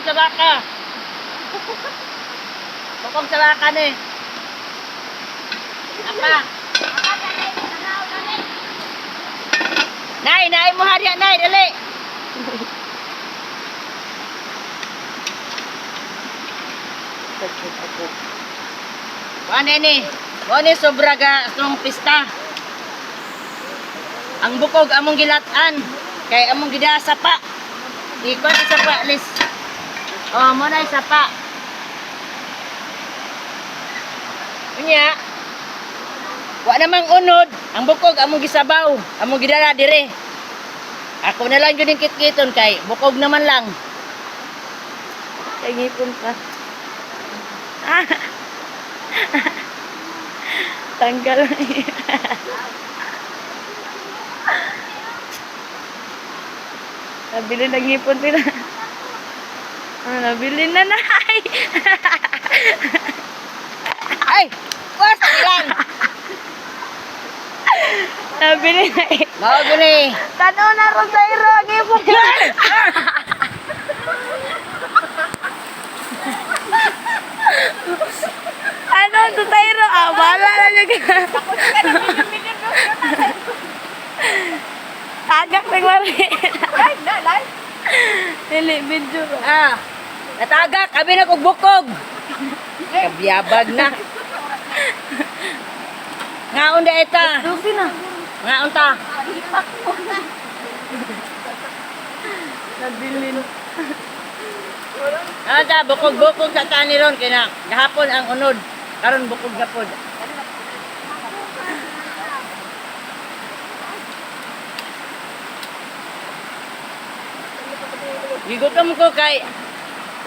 bukog sa baka. Bukog sa baka ni. Apa? Nay, nay mo hariya, nay, dali. Ano ni? Ano sobra ga itong pista? Ang bukog among gilatan. Kay among gidasa pa. Ikot isa pa, lis. Oh, mo na isa pa. Unya. Wa namang unod. Ang bukog among gisabaw. Among gidala dire. Ako na lang yun yung kitkiton kay bukog naman lang. Kay ngipon ka. Tanggal lang yun. Nabili na ngipon sila. Nabili na nay. Ay! Basta ilan! Nabili na eh. Mao gani. Tanaw na ron sa iro. Ngipon. Ano to sa iro? Wala na niya. Tagak ng wari. Live. Dili, video. Natagak, abi na kog bukog. Kabiyabag na. Ngaon da eta. Lupi na. Ngaon ta. Nabilin. Ano ta, bukog-bukog sa tani ron. Kaya gahapon ang unod. Karon bukog gapod. Gigutom ko kay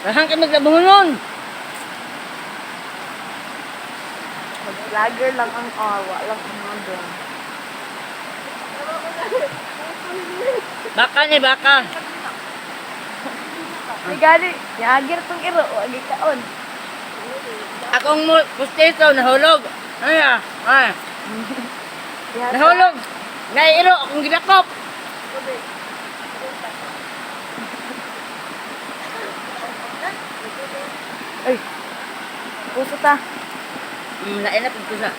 rahang kami naglabunon. Mag-vlogger lang ang awa. Lang ang mga doon. Baka ni baka. Sigari, yagir tong iro. Wagi kaon. Akong pusteso nahulog. Ay ay. Nahulog. Naiiro akong gidakop. Ay, puso ta. Nainap ko sa